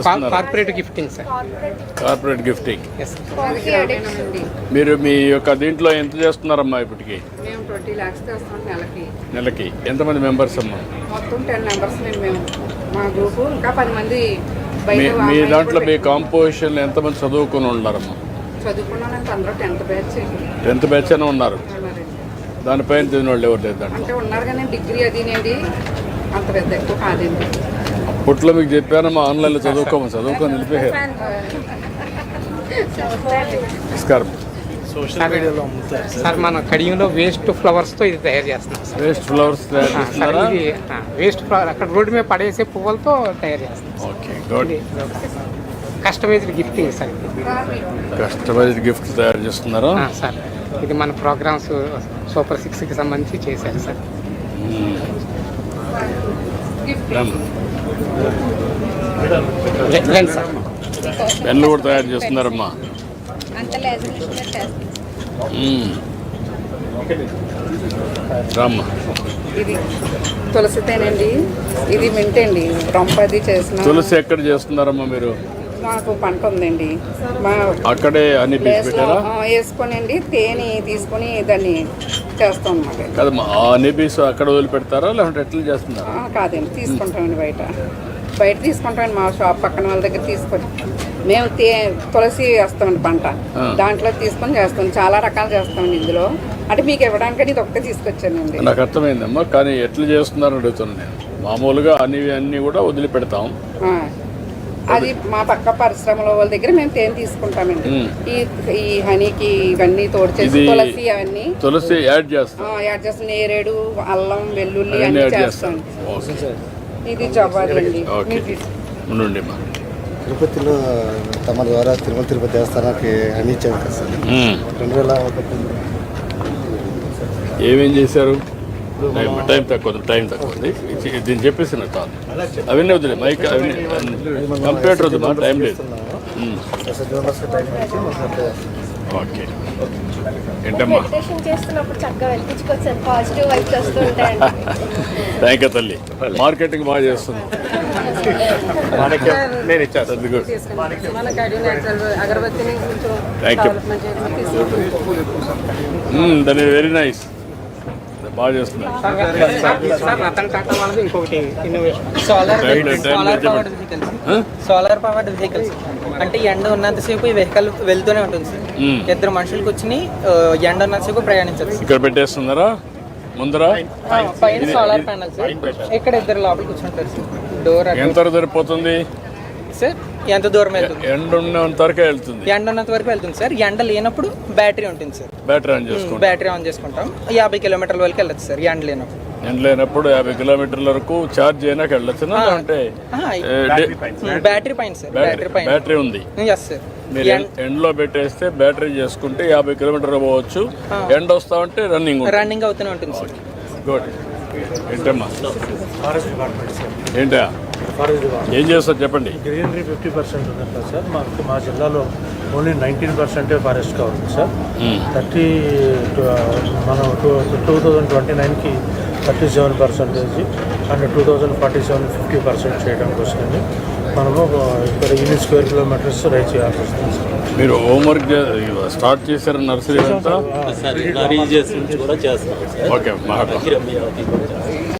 Corporate gifting sir. Corporate gifting. మీరు మీ యొక్క దీంట్లో ఎంత చేస్తున్నారమ్మా ఇప్పటికి? మేము 20 lakhs చేస్తాం నెలకి. నెలకి ఎంతమంది మెంబర్స్ అమ్మా? మొత్తం 10 members మేము మా గ్రూపు. ఇంకా 10 మంది మీ దాంట్లో మీ కాంపోజిషన్ ఎంతమంది చదువుకుని ఉన్నారమ్మా? చదువుకున్నానంటే అందరూ 10th batch. 10th batch అని ఉన్నారు. దానిపైన చదివిన వాళ్ళు ఎవరు లేదు దాంట్లో? అంటే ఉన్నారు కానీ డిగ్రీ అదినేది అంత పెద్ద ఎక్కువ కాదండి. అప్పట్లో మీకు చెప్పానమ్మా ఆన్లైన్లో చదువుకొని నిలిపేయారు. నమస్కారం సార్. మన కడియంలో వేస్ట్ ఫ్లవర్స్తో ఇది తయారు చేస్తున్నాం సార్. వేస్ట్ ఫ్లవర్స్ తయారు చేస్తున్నారా? ఇది వేస్ట్ ఫ్లవర్ అక్కడ రోడ్డు మీద పడేసే పువ్వులతో తయారు చేస్తాం. Okay, good. Customised gifting sir. Customised gift తయారు చేస్తున్నారా సార్? ఇది మన ప్రోగ్రామ్స్ సూపర్ 6కి సంబంధించి చేశారు సార్. సార్ పెన్లు కూడా తయారు చేస్తున్నారమ్మా. రామ్మా. ఇది తులసితేనండి. ఇది మింటండి రొంపది చేసిన. తులసి ఎక్కడ చేస్తున్నారమ్మా మీరు? మాకు పంట ఉందండి. మా అక్కడే అన్ని పెట్టారా? వేసుకొనండి తేనె తీసుకొని దాన్ని చేస్తాం అన్నమాట. కదమ్మా, ఆ పీస్ అక్కడ వదిలిపెడతారా లేకుంటే ఎట్లా చేస్తున్నారా? కాదండి, తీసుకుంటామండి బయట తీసుకుంటామండి. మా షాప్ పక్కన వాళ్ళ దగ్గర తీసుకొని మేము తులసి వేస్తామండి పంట. దాంట్లో తీసుకొని చేస్తాం. చాలా రకాలు చేస్తామండి ఇందులో. అంటే మీకు ఇవ్వడానికి ఇది ఒకటే తీసుకొచ్చానండి. నాకు అర్థమైందమ్మా, కానీ ఎట్లా చేస్తున్నారని అడుగుతున్నాను నేను. మామూలుగా అన్నీ కూడా వదిలిపెడతాం. అది మా పక్క పరిశ్రమల వాళ్ళ దగ్గర మేము తేనె తీసుకుంటామండి. ఈ హనీకి ఇవన్నీ తోడు చేసి తులసి యాడ్ చేస్తాం. నేరేడు, అల్లం, వెల్లుల్లి అన్నీ చేస్తాం. ఇది జవ్వాదండి. తిరుపతిలో తమ ద్వారా తిరుపతి దేవస్థానానికి హనీ ఇచ్చాను కదా సార్. 2001 ఏమేం చేశారు? టైం తక్కువ ఉంది. దీన్ని చెప్పేసిన కాదు. అవన్నీ వద్దులే, మైక్ అవన్నీ కంప్యూటర్ వద్దు, మా టైం లేదు. ఓకే, ఏంటమ్మా? థ్యాంక్ యూ తల్లి. మార్కెటింగ్ బాగా చేస్తుంది. Thank you. That is very nice. బాగా చేస్తున్నారు. సోలార్ పవర్డ్ వెహికల్స్ అంటే ఎండ ఉన్నంతసేపు ఈ వెహికల్ వెళ్తూనే ఉంటుంది సార్. 2 మనుషులకు వచ్చి ఎండ ఉన్నంతసేపు ప్రయాణించారు. ఇక్కడ పెట్టేస్తున్నారా ముందర? పైన సోలార్ ప్యానల్ సార్. ఇక్కడ 2 లోపల కూర్చుంటారు సార్. డోర్ ఎంత సరిపోతుంది సార్? ఎంత దూరం వెళ్తుంది? ఎండ ఉన్నంత వరకు వెళ్తుంది. ఎండ ఉన్నంత వరకు వెళ్తుంది సార్. ఎండ లేనప్పుడు బ్యాటరీ ఉంటుంది సార్. బ్యాటరీ ఆన్ చేసుకుంటాం. 50 కిలోమీటర్ల వరకు వెళ్ళచ్చు సార్. ఎండ లేనప్పుడు 50 కిలోమీటర్ల వరకు ఛార్జ్ అయినాక వెళ్ళచ్చు. అంటే బ్యాటరీ పైన సార్. బ్యాటరీ ఉంది. Yes sir. మీరు ఎండ్లో పెట్టేస్తే బ్యాటరీ చేసుకుంటే 50 కిలోమీటర్లు పోవచ్చు. ఎండ వస్తా ఉంటే రన్నింగ్ అవుతూనే ఉంటుంది సార్. గుడ్. ఏంటమ్మా ఏంటా ఏం చేస్తారు చెప్పండి? గ్రీనరీ 50% ఉంది సార్. మా జిల్లాలో ఓన్లీ 19% ఫారెస్ట్ కవర్ ఉంది సార్. మనం 2029కి 37% అండ్ 2047 50% చేయడం కోసమని మనము ఇక్కడ 8 స్క్వేర్ కిలోమీటర్స్ రైజ్ చేయాల్సి వస్తుంది సార్. మీరు హోంవర్క్ స్టార్ట్ చేశారు నర్సరీ అంతా? కూడా చేస్తాం. ఓకే.